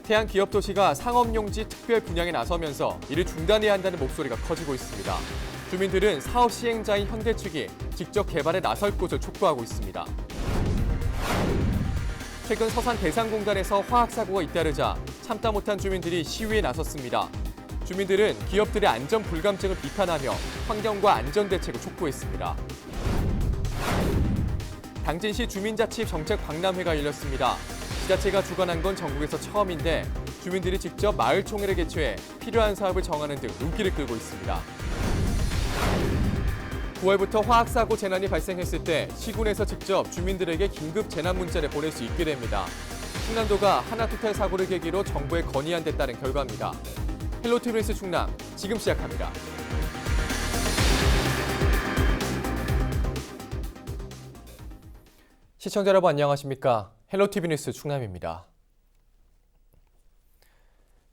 태안 기업도시가 상업용지 특별 분양에 나서면서 이를 중단해야 한다는 목소리가 커지고 있습니다. 주민들은 사업 시행자인 현대 측이 직접 개발에 나설 것을 촉구하고 있습니다. 최근 서산 대산공단에서 화학사고가 잇따르자 참다 못한 주민들이 시위에 나섰습니다. 주민들은 기업들의 안전 불감증을 비판하며 환경과 안전 대책을 촉구했습니다. 당진시 주민자치 정책 박람회가 열렸습니다. 지자체가 주관한 건 전국에서 처음인데 주민들이 직접 마을총회를 개최해 필요한 사업을 정하는 등 눈길을 끌고 있습니다. 9월부터 화학사고 재난이 발생했을 때 시군에서 직접 주민들에게 긴급 재난 문자를 보낼 수 있게 됩니다. 충남도가 하나토탈 사고를 계기로 정부에 건의한 데 따른 결과입니다. 헬로티비 뉴스 충남 지금 시작합니다. 시청자 여러분 안녕하십니까? 헬로티비 뉴스 충남입니다.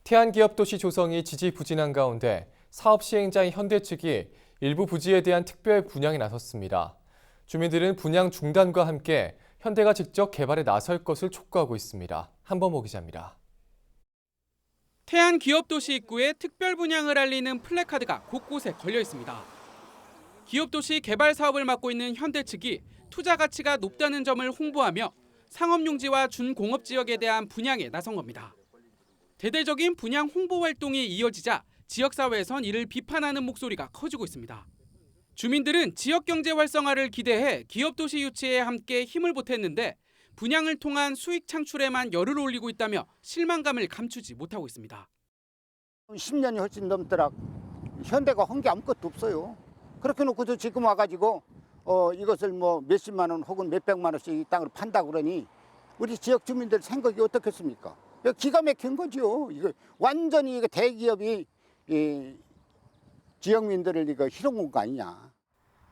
태안기업도시 조성이 지지부진한 가운데 사업 시행자인 현대 측이 일부 부지에 대한 특별 분양에 나섰습니다. 주민들은 분양 중단과 함께 현대가 직접 개발에 나설 것을 촉구하고 있습니다. 한범호 기자입니다. 태안 기업도시 입구에 특별 분양을 알리는 플래카드가 곳곳에 걸려 있습니다. 기업도시 개발 사업을 맡고 있는 현대 측이 투자 가치가 높다는 점을 홍보하며 상업용지와 준공업 지역에 대한 분양에 나선 겁니다. 대대적인 분양 홍보 활동이 이어지자 지역사회에선 이를 비판하는 목소리가 커지고 있습니다. 주민들은 지역경제 활성화를 기대해 기업도시 유치에 함께 힘을 보탰는데 분양을 통한 수익 창출에만 열을 올리고 있다며 실망감을 감추지 못하고 있습니다. 10년이 훨씬 넘더라. 현대가 한 게 아무것도 없어요. 그렇게 놓고도 지금 와가지고 이것을 뭐 몇십만 원 혹은 몇백만 원씩 이 땅을 판다 그러니 우리 지역 주민들 생각이 어떻겠습니까? 이거 기가 막힌 거죠. 이거 완전히 이거 대기업이 지역민들을 이거 희롱한 거 아니냐.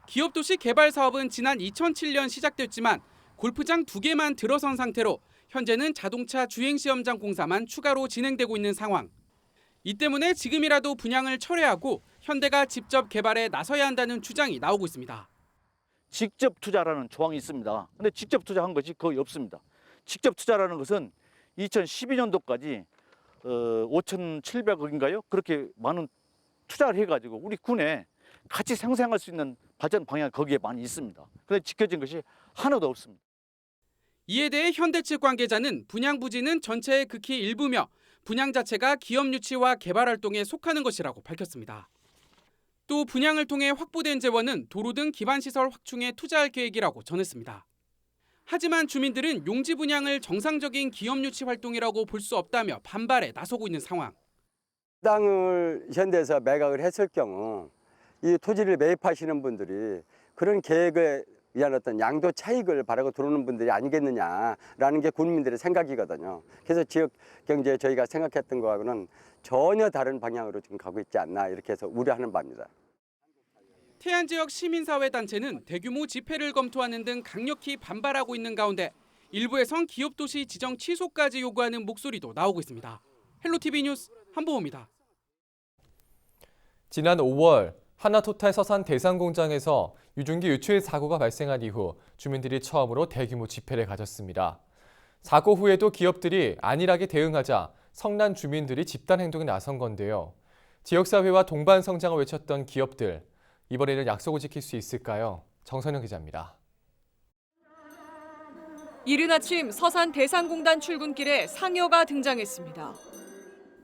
기업도시 개발 사업은 지난 2007년 시작됐지만 골프장 2개만 들어선 상태로 현재는 자동차 주행시험장 공사만 추가로 진행되고 있는 상황. 이 때문에 지금이라도 분양을 철회하고 현대가 직접 개발에 나서야 한다는 주장이 나오고 있습니다. 직접 투자라는 조항이 있습니다. 근데 직접 투자한 것이 거의 없습니다. 직접 투자라는 것은 2012년도까지 5,700억인가요? 그렇게 많은 투자를 해가지고 우리 군에 같이 생생할 수 있는 발전 방향이 거기에 많이 있습니다. 그런데 지켜진 것이 하나도 없습니다. 이에 대해 현대 측 관계자는 분양 부지는 전체의 극히 일부며 분양 자체가 기업 유치와 개발 활동에 속하는 것이라고 밝혔습니다. 또 분양을 통해 확보된 재원은 도로 등 기반시설 확충에 투자할 계획이라고 전했습니다. 하지만 주민들은 용지 분양을 정상적인 기업 유치 활동이라고 볼 수 없다며 반발에 나서고 있는 상황. 땅을 현대에서 매각을 했을 경우 이 토지를 매입하시는 분들이 그런 계획에 의한 어떤 양도 차익을 바라고 들어오는 분들이 아니겠느냐라는 게 국민들의 생각이거든요. 그래서 지역 경제에 저희가 생각했던 거하고는 전혀 다른 방향으로 지금 가고 있지 않나 이렇게 해서 우려하는 바입니다. 태안 지역 시민사회단체는 대규모 집회를 검토하는 등 강력히 반발하고 있는 가운데 일부에선 기업도시 지정 취소까지 요구하는 목소리도 나오고 있습니다. 헬로티비 뉴스 한보호입니다. 지난 5월 하나토탈 서산 대산공장에서 유증기 유출 사고가 발생한 이후 주민들이 처음으로 대규모 집회를 가졌습니다. 사고 후에도 기업들이 안일하게 대응하자 성난 주민들이 집단 행동에 나선 건데요. 지역사회와 동반 성장을 외쳤던 기업들, 이번에는 약속을 지킬 수 있을까요? 정선영 기자입니다. 이른 아침 서산 대산공단 출근길에 상여가 등장했습니다.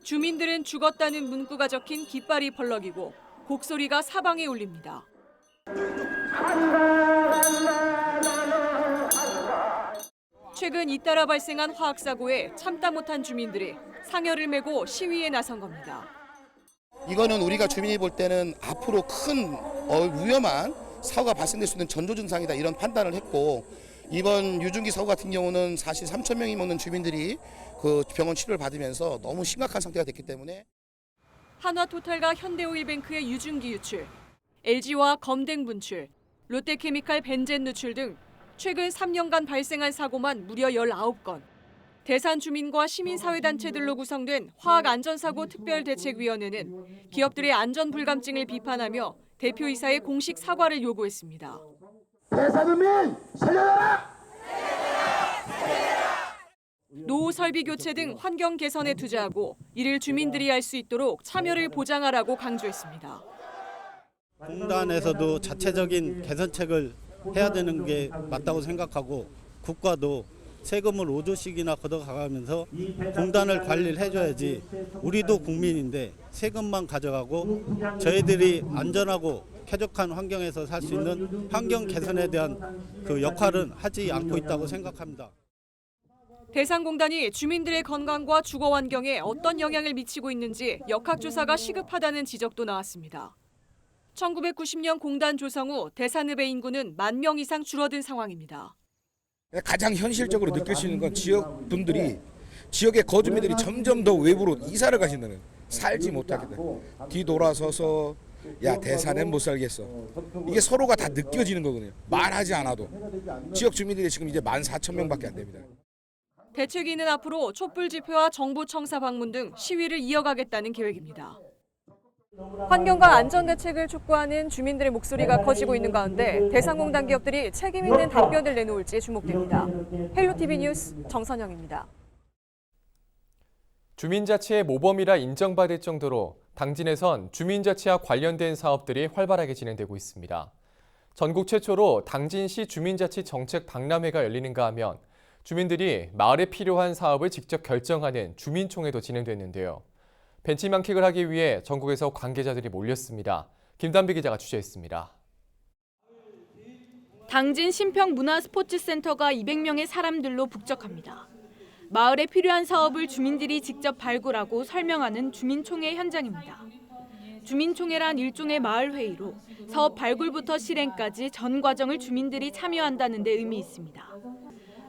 주민들은 죽었다는 문구가 적힌 깃발이 펄럭이고 곡소리가 사방에 울립니다. 최근 잇따라 발생한 화학사고에 참다 못한 주민들이 상여를 메고 시위에 나선 겁니다. 이거는 우리가 주민이 볼 때는 앞으로 큰 위험한 사고가 발생될 수 있는 전조 증상이다 이런 판단을 했고 이번 유증기 사고 같은 경우는 사실 3,000명이 먹는 주민들이 그 병원 치료를 받으면서 너무 심각한 상태가 됐기 때문에 한화토탈과 현대오일뱅크의 유증기 유출, LG와 검댕 분출, 롯데케미칼 벤젠 누출 등 최근 3년간 발생한 사고만 무려 19건. 대산 주민과 시민사회단체들로 구성된 화학안전사고 특별대책위원회는 기업들의 안전 불감증을 비판하며 대표이사의 공식 사과를 요구했습니다. 대산주민 살려라! 노후 설비 교체 등 환경 개선에 투자하고 이를 주민들이 할 수 있도록 참여를 보장하라고 강조했습니다. 공단에서도 자체적인 개선책을 해야 되는 게 맞다고 생각하고 국가도 세금을 5조씩이나 걷어가면서 공단을 관리를 해줘야지 우리도 국민인데 세금만 가져가고 저희들이 안전하고 쾌적한 환경에서 살 수 있는 환경 개선에 대한 그 역할은 하지 않고 있다고 생각합니다. 대상공단이 주민들의 건강과 주거 환경에 어떤 영향을 미치고 있는지 역학조사가 시급하다는 지적도 나왔습니다. 1990년 공단 조성 후 대산읍의 인구는 1만 명 이상 줄어든 상황입니다. 가장 현실적으로 느낄 수 있는 건 지역 분들이, 지역의 거주민들이 점점 더 외부로 이사를 가신다는, 살지 못하게 돼. 뒤돌아서서 야 대산엔 못 살겠어. 이게 서로가 다 느껴지는 거거든요. 말하지 않아도. 지역 주민들이 지금 이제 14,000명밖에 안 됩니다. 대책위는 앞으로 촛불 집회와 정부 청사 방문 등 시위를 이어가겠다는 계획입니다. 환경과 안전 대책을 촉구하는 주민들의 목소리가 커지고 있는 가운데 대상공단 기업들이 책임 있는 답변을 내놓을지 주목됩니다. 헬로티비 뉴스 정선영입니다. 주민자치의 모범이라 인정받을 정도로 당진에선 주민자치와 관련된 사업들이 활발하게 진행되고 있습니다. 전국 최초로 당진시 주민자치 정책 박람회가 열리는가 하면 주민들이 마을에 필요한 사업을 직접 결정하는 주민총회도 진행됐는데요. 벤치마킹을 하기 위해 전국에서 관계자들이 몰렸습니다. 김단비 기자가 취재했습니다. 당진 신평문화스포츠센터가 200명의 사람들로 북적합니다. 마을에 필요한 사업을 주민들이 직접 발굴하고 설명하는 주민총회 현장입니다. 주민총회란 일종의 마을회의로 사업 발굴부터 실행까지 전 과정을 주민들이 참여한다는 데 의미 있습니다.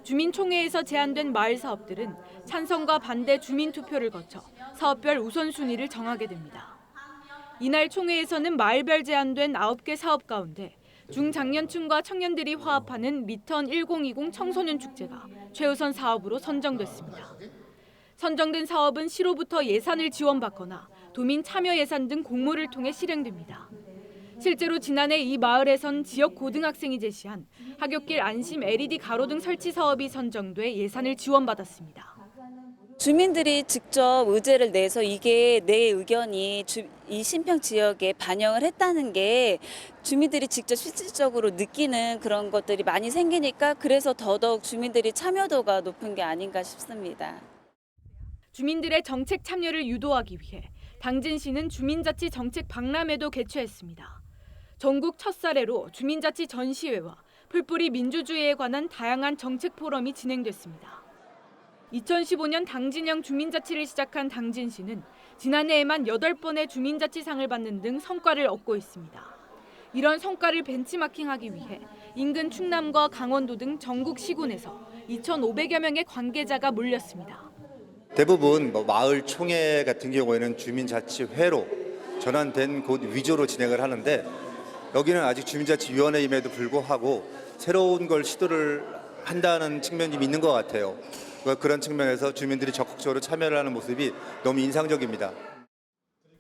주민총회에서 제안된 마을 사업들은 찬성과 반대 주민투표를 거쳐 사업별 우선순위를 정하게 됩니다. 이날 총회에서는 마을별 제안된 9개 사업 가운데 중장년층과 청년들이 화합하는 리턴 1020 청소년 축제가 최우선 사업으로 선정됐습니다. 선정된 사업은 시로부터 예산을 지원받거나 도민 참여 예산 등 공모를 통해 실행됩니다. 실제로 지난해 이 마을에선 지역 고등학생이 제시한 하굣길 안심 LED 가로등 설치 사업이 선정돼 예산을 지원받았습니다. 주민들이 직접 의제를 내서 이게 내 의견이 이 신평 지역에 반영을 했다는 게 주민들이 직접 실질적으로 느끼는 그런 것들이 많이 생기니까 그래서 더더욱 주민들이 참여도가 높은 게 아닌가 싶습니다. 주민들의 정책 참여를 유도하기 위해 당진시는 주민자치 정책 박람회도 개최했습니다. 전국 첫 사례로 주민자치 전시회와 풀뿌리 민주주의에 관한 다양한 정책 포럼이 진행됐습니다. 2015년 당진형 주민자치를 시작한 당진시는 지난해에만 8번의 주민자치상을 받는 등 성과를 얻고 있습니다. 이런 성과를 벤치마킹하기 위해 인근 충남과 강원도 등 전국 시군에서 2,500여 명의 관계자가 몰렸습니다. 대부분 마을 총회 같은 경우에는 주민자치회로 전환된 곳 위주로 진행을 하는데 여기는 아직 주민자치위원회임에도 불구하고 새로운 걸 시도를 한다는 측면이 있는 것 같아요. 그런 측면에서 주민들이 적극적으로 참여를 하는 모습이 너무 인상적입니다.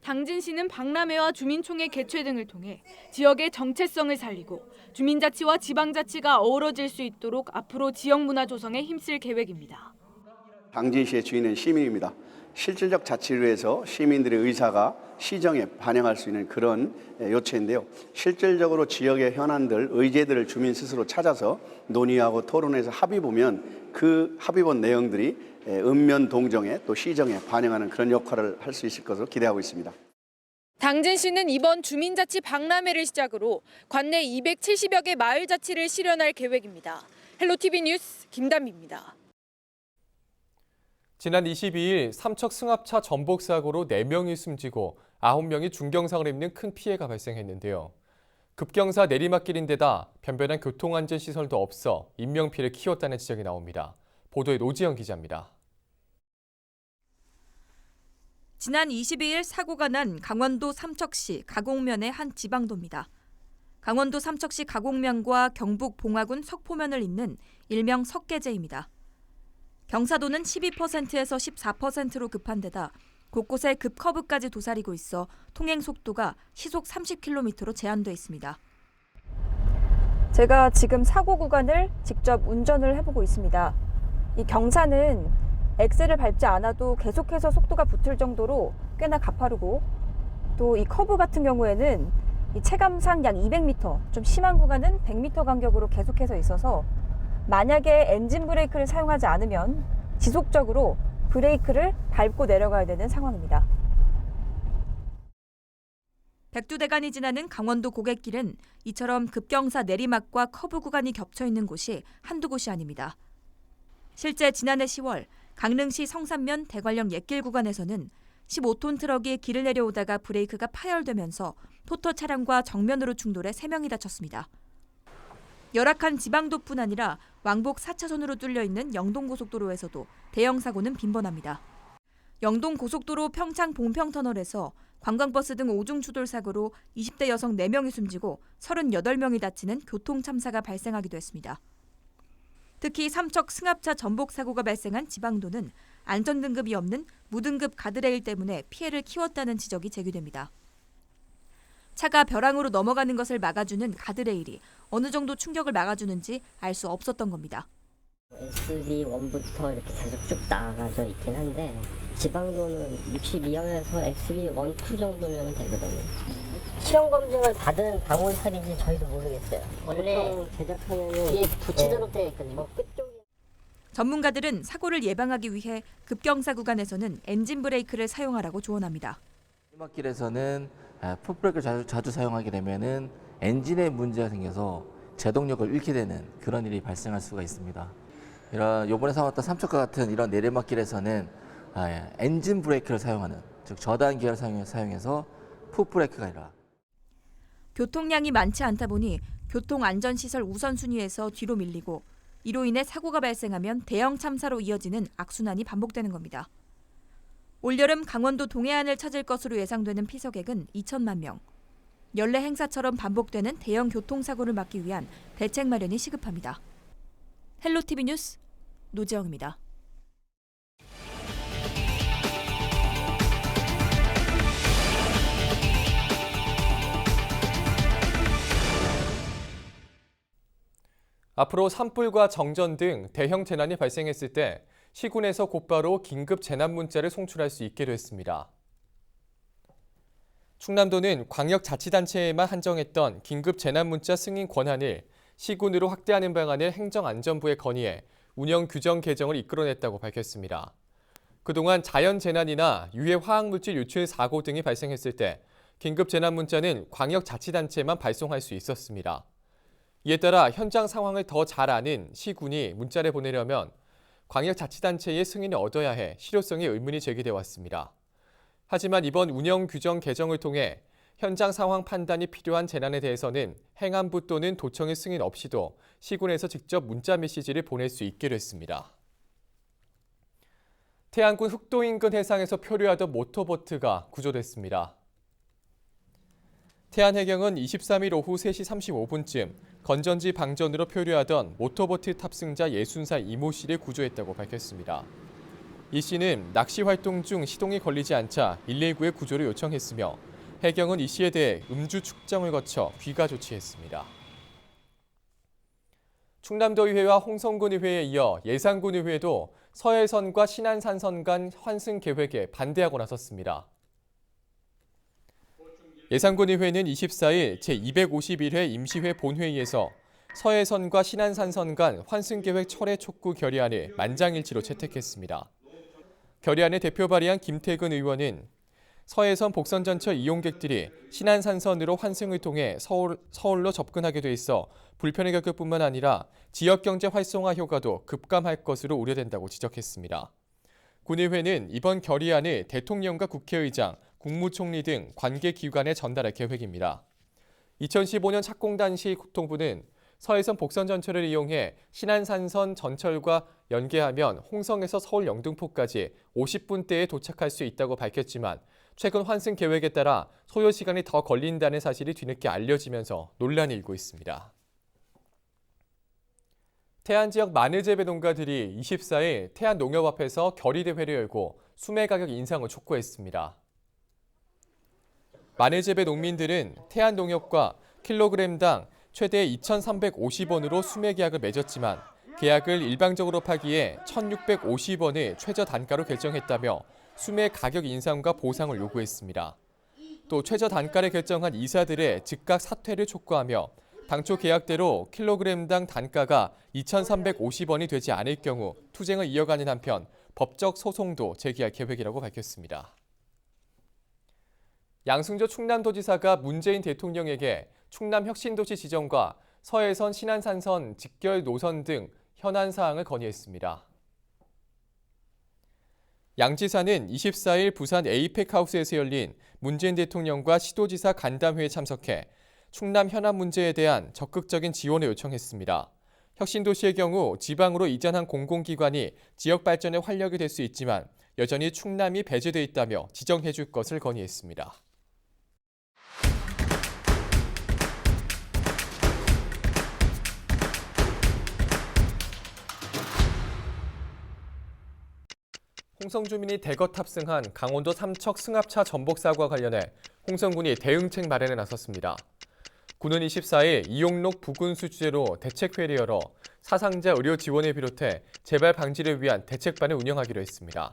당진시는 박람회와 주민총회 개최 등을 통해 지역의 정체성을 살리고 주민자치와 지방자치가 어우러질 수 있도록 앞으로 지역문화 조성에 힘쓸 계획입니다. 당진시의 주인은 시민입니다. 실질적 자치를 위해서 시민들의 의사가 시정에 반영할 수 있는 그런 요체인데요. 실질적으로 지역의 현안들, 의제들을 주민 스스로 찾아서 논의하고 토론해서 합의 보면 그 합의본 내용들이 읍면 동정에 또 시정에 반영하는 그런 역할을 할 수 있을 것으로 기대하고 있습니다. 당진시는 이번 주민자치 박람회를 시작으로 관내 270여 개 마을자치를 실현할 계획입니다. 헬로티비 뉴스 김단비입니다. 지난 22일 삼척 승합차 전복 사고로 4명이 숨지고 9명이 중경상을 입는 큰 피해가 발생했는데요. 급경사 내리막길인데다 변변한 교통안전시설도 없어 인명피해를 키웠다는 지적이 나옵니다. 보도에 노지영 기자입니다. 지난 22일 사고가 난 강원도 삼척시 가곡면의 한 지방도입니다. 강원도 삼척시 가곡면과 경북 봉화군 석포면을 잇는 일명 석계제입니다. 경사도는 12%에서 14%로 급한 데다 곳곳에 급커브까지 도사리고 있어 통행 속도가 시속 30km로 제한돼 있습니다. 제가 지금 사고 구간을 직접 운전을 해보고 있습니다. 이 경사는 엑셀을 밟지 않아도 계속해서 속도가 붙을 정도로 꽤나 가파르고, 또 이 커브 같은 경우에는 이 체감상 약 200m, 좀 심한 구간은 100m 간격으로 계속해서 있어서 만약에 엔진 브레이크를 사용하지 않으면 지속적으로 브레이크를 밟고 내려가야 되는 상황입니다. 백두대간이 지나는 강원도 고갯길은 이처럼 급경사 내리막과 커브 구간이 겹쳐 있는 곳이 한두 곳이 아닙니다. 실제 지난해 10월 강릉시 성산면 대관령 옛길 구간에서는 15톤 트럭이 길을 내려오다가 브레이크가 파열되면서 토터 차량과 정면으로 충돌해 3명이 다쳤습니다. 열악한 지방도뿐 아니라 왕복 4차선으로 뚫려 있는 영동고속도로에서도 대형 사고는 빈번합니다. 영동고속도로 평창 봉평터널에서 관광버스 등 오중 추돌 사고로 20대 여성 4명이 숨지고 38명이 다치는 교통참사가 발생하기도 했습니다. 특히 삼척 승합차 전복 사고가 발생한 지방도는 안전등급이 없는 무등급 가드레일 때문에 피해를 키웠다는 지적이 제기됩니다. 차가 벼랑으로 넘어가는 것을 막아주는 가드레일이 어느 정도 충격을 막아주는지 알 수 없었던 겁니다. SB1부터 이렇게 계속 쭉 나가져 있긴 한데 지방도는 62형에서 SB1, 2 정도면 되거든요. 시험 검증을 받은 방울살인지 저희도 모르겠어요. 원래 제작하면은 이게 붙이도록 되어 있거든요. 끝쪽에. 전문가들은 사고를 예방하기 위해 급경사 구간에서는 엔진 브레이크를 사용하라고 조언합니다. 내리막길에서는 풋브레이크를 자주 사용하게 되면은 엔진에 문제가 생겨서 제동력을 잃게 되는 그런 일이 발생할 수가 있습니다. 이번에 사왔던 삼척과 같은 이런 내리막길에서는 엔진 브레이크를 사용하는, 즉 저단 기어를 사용해서 풋브레이크가 아니라. 교통량이 많지 않다 보니 교통안전시설 우선순위에서 뒤로 밀리고 이로 인해 사고가 발생하면 대형 참사로 이어지는 악순환이 반복되는 겁니다. 올여름 강원도 동해안을 찾을 것으로 예상되는 피서객은 2천만 명. 연례 행사처럼 반복되는 대형 교통사고를 막기 위한 대책 마련이 시급합니다. 헬로티비 뉴스 노지영입니다. 앞으로 산불과 정전 등 대형 재난이 발생했을 때 시군에서 곧바로 긴급 재난 문자를 송출할 수 있게 됐습니다. 충남도는 광역자치단체에만 한정했던 긴급 재난 문자 승인 권한을 시군으로 확대하는 방안을 행정안전부에 건의해 운영 규정 개정을 이끌어냈다고 밝혔습니다. 그동안 자연재난이나 유해 화학물질 유출 사고 등이 발생했을 때 긴급 재난 문자는 광역자치단체에만 발송할 수 있었습니다. 이에 따라 현장 상황을 더 잘 아는 시군이 문자를 보내려면 광역자치단체의 승인을 얻어야 해 실효성에 의문이 제기돼 왔습니다. 하지만 이번 운영 규정 개정을 통해 현장 상황 판단이 필요한 재난에 대해서는 행안부 또는 도청의 승인 없이도 시군에서 직접 문자 메시지를 보낼 수 있게 됐습니다. 태안군 흑도 인근 해상에서 표류하던 모터보트가 구조됐습니다. 태안해경은 23일 오후 3시 35분쯤 건전지 방전으로 표류하던 모터보트 탑승자 60살 이모 씨를 구조했다고 밝혔습니다. 이 씨는 낚시 활동 중 시동이 걸리지 않자 119에 구조를 요청했으며 해경은 이 씨에 대해 음주 측정을 거쳐 귀가 조치했습니다. 충남도의회와 홍성군의회에 이어 예산군의회도 서해선과 신안산선 간 환승 계획에 반대하고 나섰습니다. 예산군의회는 24일 제251회 임시회 본회의에서 서해선과 신안산선 간 환승계획 철회 촉구 결의안을 만장일치로 채택했습니다. 결의안을 대표 발의한 김태근 의원은 서해선 복선전철 이용객들이 신안산선으로 환승을 통해 서울로 접근하게 돼 있어 불편을 겪을 뿐만 아니라 지역경제 활성화 효과도 급감할 것으로 우려된다고 지적했습니다. 군의회는 이번 결의안을 대통령과 국회의장, 국무총리 등 관계기관에 전달할 계획입니다. 2015년 착공 당시 국토부는 서해선 복선전철을 이용해 신안산선 전철과 연계하면 홍성에서 서울 영등포까지 50분대에 도착할 수 있다고 밝혔지만 최근 환승 계획에 따라 소요 시간이 더 걸린다는 사실이 뒤늦게 알려지면서 논란이 일고 있습니다. 태안 지역 마늘재배 농가들이 24일 태안 농협 앞에서 결의대회를 열고 수매 가격 인상을 촉구했습니다. 마늘재배 농민들은 태안 농협과 킬로그램당 최대 2,350원으로 수매 계약을 맺었지만 계약을 일방적으로 파기에 1,650원을 최저 단가로 결정했다며 수매 가격 인상과 보상을 요구했습니다. 또 최저 단가를 결정한 이사들의 즉각 사퇴를 촉구하며 당초 계약대로 킬로그램당 단가가 2,350원이 되지 않을 경우 투쟁을 이어가는 한편 법적 소송도 제기할 계획이라고 밝혔습니다. 양승조 충남도지사가 문재인 대통령에게 충남혁신도시 지정과 서해선 신안산선 직결 노선 등 현안 사항을 건의했습니다. 양 지사는 24일 부산 에이펙하우스에서 열린 문재인 대통령과 시도지사 간담회에 참석해 충남 현안 문제에 대한 적극적인 지원을 요청했습니다. 혁신도시의 경우 지방으로 이전한 공공기관이 지역 발전에 활력이 될 수 있지만 여전히 충남이 배제돼 있다며 지정해 줄 것을 건의했습니다. 홍성 주민이 대거 탑승한 강원도 삼척 승합차 전복 사고와 관련해 홍성군이 대응책 마련에 나섰습니다. 군은 24일 이용록 부군수 주재로 대책회의를 열어 사상자 의료 지원을 비롯해 재발 방지를 위한 대책반을 운영하기로 했습니다.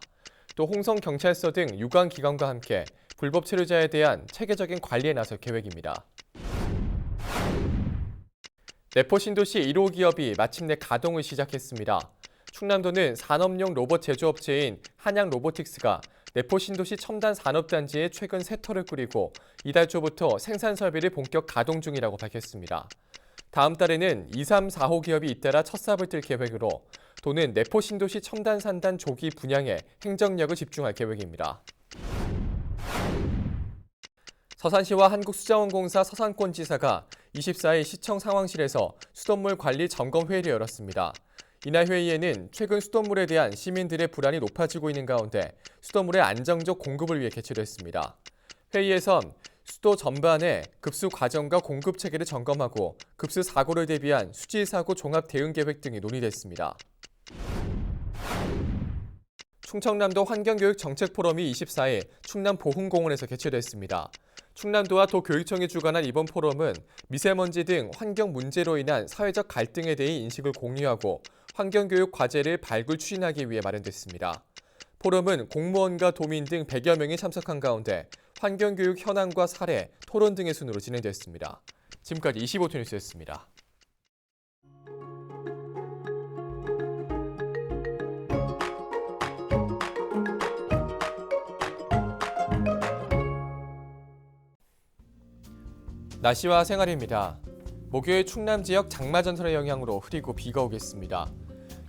또 홍성경찰서 등 유관기관과 함께 불법 체류자에 대한 체계적인 관리에 나설 계획입니다. 내포 신도시 1호 기업이 마침내 가동을 시작했습니다. 충남도는 산업용 로봇 제조업체인 한양로보틱스가 내포 신도시 첨단 산업단지에 최근 새 터를 꾸리고 이달 초부터 생산 설비를 본격 가동 중이라고 밝혔습니다. 다음 달에는 2, 3, 4호 기업이 잇따라 첫 삽을 뜰 계획으로 도는 내포 신도시 첨단 산단 조기 분양에 행정력을 집중할 계획입니다. 서산시와 한국수자원공사 서산권지사가 24일 시청 상황실에서 수돗물 관리 점검 회의를 열었습니다. 이날 회의에는 최근 수돗물에 대한 시민들의 불안이 높아지고 있는 가운데 수돗물의 안정적 공급을 위해 개최됐습니다. 회의에선 수도 전반의 급수 과정과 공급 체계를 점검하고 급수 사고를 대비한 수질 사고 종합 대응 계획 등이 논의됐습니다. 충청남도 환경교육 정책 포럼이 24일 충남 보훈공원에서 개최됐습니다. 충남도와 도교육청이 주관한 이번 포럼은 미세먼지 등 환경 문제로 인한 사회적 갈등에 대해 인식을 공유하고 환경교육 과제를 발굴 추진하기 위해 마련됐습니다. 포럼은 공무원과 도민 등 100여 명이 참석한 가운데 환경교육 현황과 사례, 토론 등의 순으로 진행됐습니다. 지금까지 25투 뉴스였습니다. 날씨와 생활입니다. 목요일 충남 지역 장마 전선의 영향으로 흐리고 비가 오겠습니다.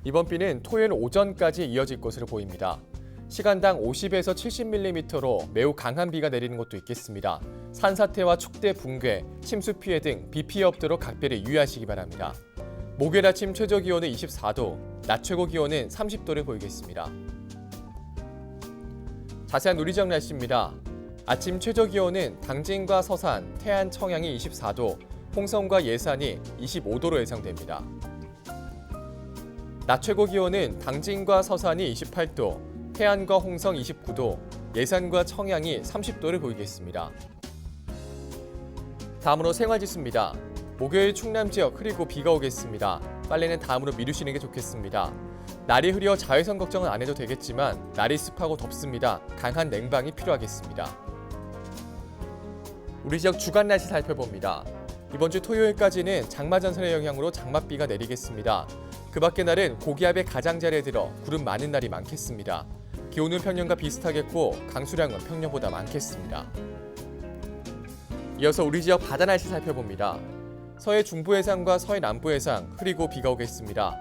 이번 비는 토요일 오전까지 이어질 것으로 보입니다. 시간당 50에서 70mm로 매우 강한 비가 내리는 곳도 있겠습니다. 산사태와 촉대 붕괴, 침수 피해 등 비 피해 없도록 각별히 유의하시기 바랍니다. 목요일 아침 최저 기온은 24도, 낮 최고 기온은 30도를 보이겠습니다. 자세한 우리 지역 날씨입니다. 아침 최저 기온은 당진과 서산, 태안, 청양이 24도, 홍성과 예산이 25도로 예상됩니다. 낮 최고 기온은 당진과 서산이 28도, 태안과 홍성 29도, 예산과 청양이 30도를 보이겠습니다. 다음으로 생활지수입니다. 목요일 충남 지역 흐리고 비가 오겠습니다. 빨래는 다음으로 미루시는 게 좋겠습니다. 날이 흐려 자외선 걱정은 안 해도 되겠지만 날이 습하고 덥습니다. 강한 냉방이 필요하겠습니다. 우리 지역 주간 날씨 살펴봅니다. 이번 주 토요일까지는 장마 전선의 영향으로 장맛비가 내리겠습니다. 그 밖의 날은 고기압의 가장자리에 들어 구름 많은 날이 많겠습니다. 기온은 평년과 비슷하겠고 강수량은 평년보다 많겠습니다. 이어서 우리 지역 바다 날씨 살펴봅니다. 서해 중부 해상과 서해 남부 해상 흐리고 비가 오겠습니다.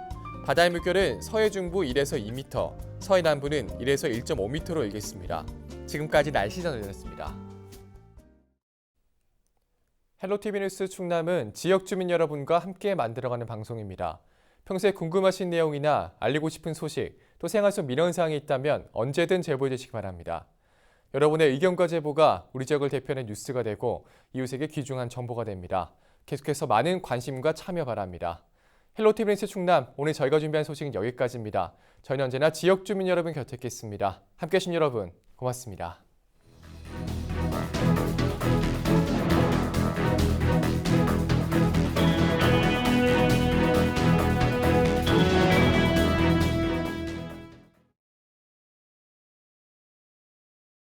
바다의 물결은 서해 중부 1에서 2m, 서해 남부는 1에서 1.5m로 일겠습니다. 지금까지 날씨 전해드렸습니다. 헬로티비 뉴스 충남은 지역 주민 여러분과 함께 만들어가는 방송입니다. 평소에 궁금하신 내용이나 알리고 싶은 소식, 또 생활 속 민원사항이 있다면 언제든 제보해 주시기 바랍니다. 여러분의 의견과 제보가 우리 지역을 대표하는 뉴스가 되고 이웃에게 귀중한 정보가 됩니다. 계속해서 많은 관심과 참여 바랍니다. 헬로티비 뉴스 충남, 오늘 저희가 준비한 소식은 여기까지입니다. 저희는 언제나 지역 주민 여러분 곁에 있겠습니다. 함께해 주신 여러분 고맙습니다.